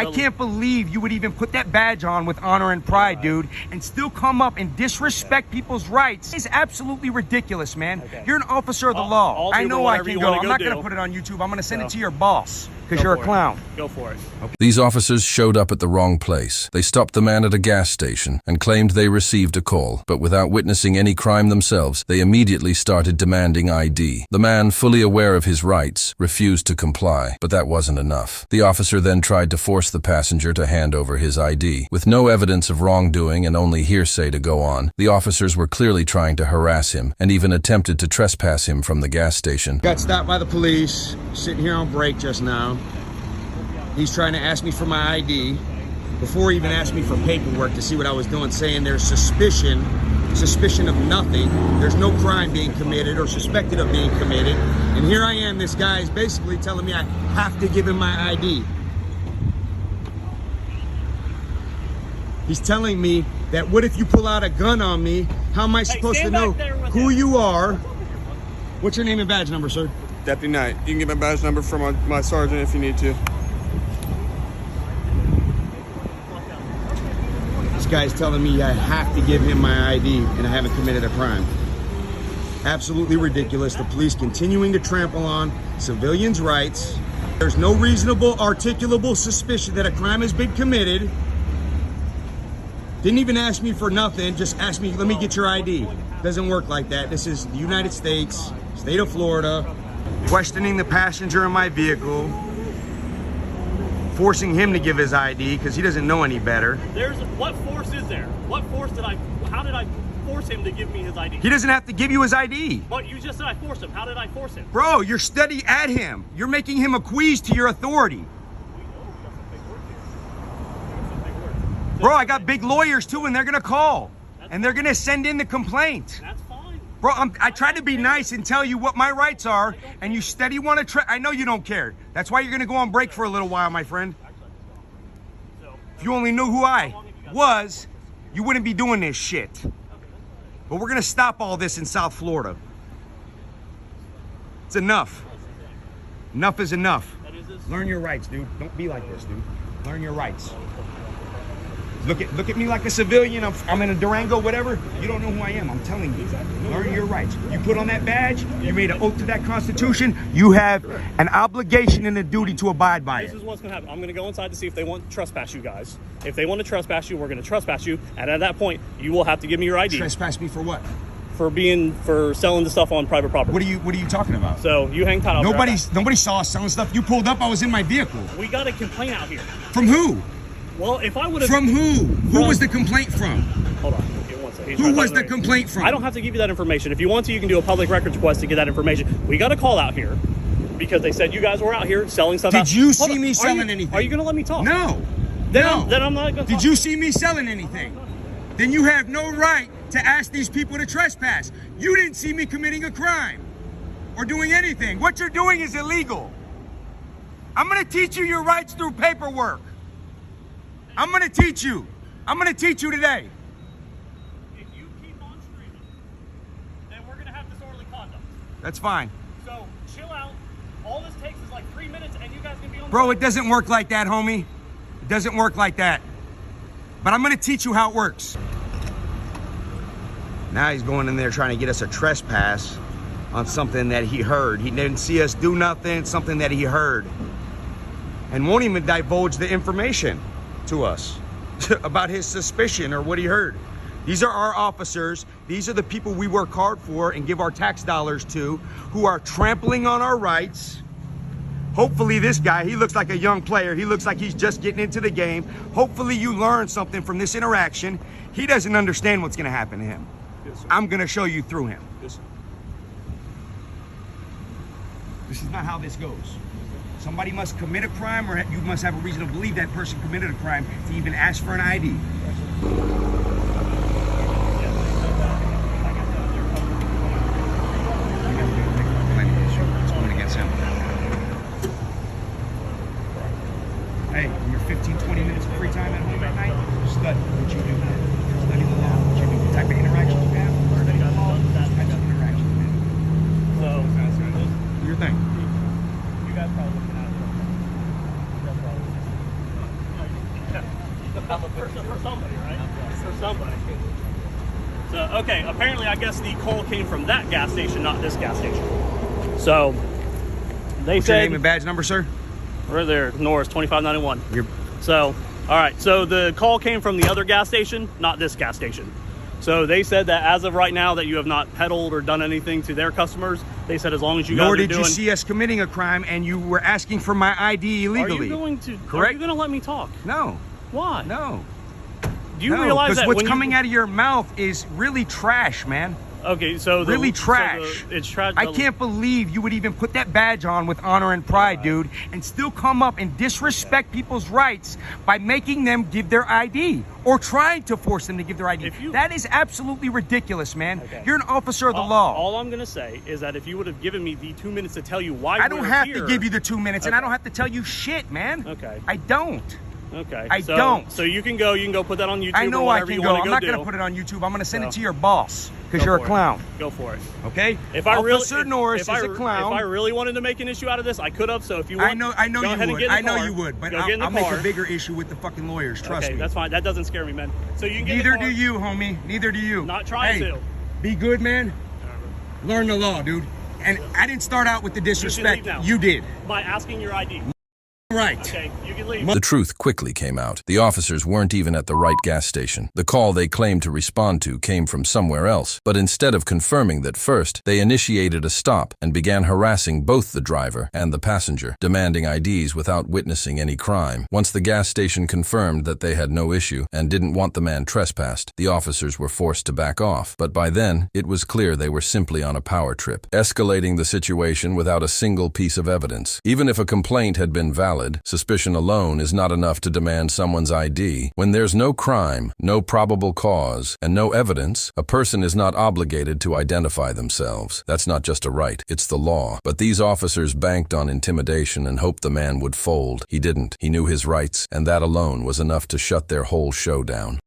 I can't believe you would even put that badge on with honor and pride, dude, and still come up and disrespect people's rights. It's absolutely ridiculous, man. You're an officer of the law. I know I can go. I'm not going to put it on YouTube. I'm going to send it to your boss because you're a clown. Go for it. Okay. These officers showed up at the wrong place. They stopped the man at a gas station and claimed they received a call, but without witnessing any crime themselves, they immediately started demanding ID. The man, fully aware of his rights, refused to comply, but that wasn't enough. The officer then tried to force the passenger to hand over his ID. With no evidence of wrongdoing and only hearsay to go on, the officers were clearly trying to harass him and even attempted to trespass him from the gas station. Got stopped by the police, sitting here on break just now. He's trying to ask me for my ID before he even asked me for paperwork to see what I was doing, saying there's suspicion of nothing. There's no crime being committed or suspected of being committed. And here I am, this guy is basically telling me I have to give him my ID. He's telling me that what if you pull out a gun on me? How am I supposed to know who you are? What's your name and badge number, sir? Deputy Knight. You can get my badge number from my sergeant if you need to. This guy's telling me I have to give him my ID and I haven't committed a crime. Absolutely ridiculous. The police continuing to trample on civilians' rights. There's no reasonable, articulable suspicion that a crime has been committed. Didn't even ask me for nothing, just asked me, let me get your ID. Doesn't work like that. This is the United States, state of Florida. Questioning the passenger in my vehicle, forcing him to give his ID because he doesn't know any better. What force is there? How did I force him to give me his ID? He doesn't have to give you his ID. But you just said I forced him. How did I force him? Bro, you're steady at him. You're making him acquiesce to your authority. Bro, I got big lawyers too, and they're gonna call. And they're gonna send in the complaint. That's fine. Bro, I try to be nice and tell you what my rights are, and you steady want to I know you don't care. That's why you're gonna go on break for a little while, my friend. If you only knew who I was, you wouldn't be doing this shit. But we're gonna stop all this in South Florida. It's enough. Enough is enough. Learn your rights, dude. Don't be like this, dude. Learn your rights. Look at me like a civilian. I'm in a Durango, whatever. You don't know who I am. I'm telling you. Learn your rights. You put on that badge. You made an oath to that Constitution. You have an obligation and a duty to abide by it. This is what's going to happen. I'm going to go inside to see if they want to trespass you guys. If they want to trespass you, we're going to trespass you. And at that point, you will have to give me your ID. Trespass me for what? For selling the stuff on private property. What are you talking about? So you hang tight. Nobody saw us selling stuff. You pulled up. I was in my vehicle. We got a complaint out here. From who? Well, if I would have... From who? Who was the complaint from? Hold on. Give me one second. Who was the complaint from? I don't have to give you that information. If you want to, you can do a public records request to get that information. We got a call out here because they said you guys were out here selling stuff. Did you see me selling anything? Are you going to let me talk? No. Then I'm not going to Did you see me selling anything? Then you have no right to ask these people to trespass. You didn't see me committing a crime or doing anything. What you're doing is illegal. I'm going to teach you your rights through paperwork. I'm going to teach you. I'm going to teach you today. If you keep on screaming, then we're going to have disorderly conduct. That's fine. So chill out. All this takes is like 3 minutes and you guys can be on. Bro, it doesn't work like that, homie. It doesn't work like that. But I'm going to teach you how it works. Now he's going in there trying to get us a trespass on something that he heard. He didn't see us do nothing, something that he heard. And won't even divulge the information to us about his suspicion or what he heard. These are our officers. These are the people we work hard for and give our tax dollars to, who are trampling on our rights. Hopefully this guy, he looks like a young player. He looks like he's just getting into the game. Hopefully you learn something from this interaction. He doesn't understand what's gonna happen to him. Yes, sir. I'm gonna show you through him. Yes, sir. This is not how this goes. Somebody must commit a crime, or you must have a reason to believe that person committed a crime to even ask for an ID. It's going against him. Hey, in your 15, 20 minutes of free time at home at night, study what you do. Study the law, what you do, the type of interactions you have, study the law, the types of interactions you have. Do your thing. You guys probably looking at it. For somebody, right? For somebody. So, okay, apparently I guess the call came from that gas station, not this gas station. So, they What's said... your name and badge number, sir? Right there, Norris, 2591. So, all right, so the call came from the other gas station, not this gas station. So they said that as of right now that you have not peddled or done anything to their customers. They said as long as you guys are doing... Nor did you see us committing a crime and you were asking for my ID illegally. Are you going to... Correct? Are you going to let me talk? No. Why? No. Do you realize that because what's coming out of your mouth is really trash, man. Okay, so really trash. It's trash. I can't believe you would even put that badge on with honor and pride, dude, and still come up and disrespect people's rights by making them give their ID or trying to force them to give their ID. That is absolutely ridiculous, man. Okay. You're an officer of the law. All I'm going to say is that if you would have given me the 2 minutes to tell you why I don't have to give you the 2 minutes, and I don't have to tell you shit, man. Okay. I don't. Okay. I don't. So you can go put that on YouTube. I know I can go. I'm not going to put it on YouTube. I'm going to send it to your boss because you're a clown. Go for it. Okay? Officer Norris is a clown. If I really wanted to make an issue out of this, I could have. So if you want, I know you would. I know you would, but I'll make a bigger issue with the fucking lawyers. Trust me. Okay, that's fine. That doesn't scare me, man. So you can get Neither do you, homie. Neither do you. Not trying to. Be good, man. Learn the law, dude. And I didn't start out with the disrespect. You did. By asking your ID. Right. Okay, you can leave. The truth quickly came out. The officers weren't even at the right gas station. The call they claimed to respond to came from somewhere else, but instead of confirming that first, they initiated a stop and began harassing both the driver and the passenger, demanding IDs without witnessing any crime. Once the gas station confirmed that they had no issue and didn't want the man trespassed, the officers were forced to back off. But by then, it was clear they were simply on a power trip, escalating the situation without a single piece of evidence. Even if a complaint had been valid, suspicion alone is not enough to demand someone's ID. When there's no crime, no probable cause, and no evidence, a person is not obligated to identify themselves. That's not just a right, it's the law. But these officers banked on intimidation and hoped the man would fold. He didn't. He knew his rights, and that alone was enough to shut their whole show down.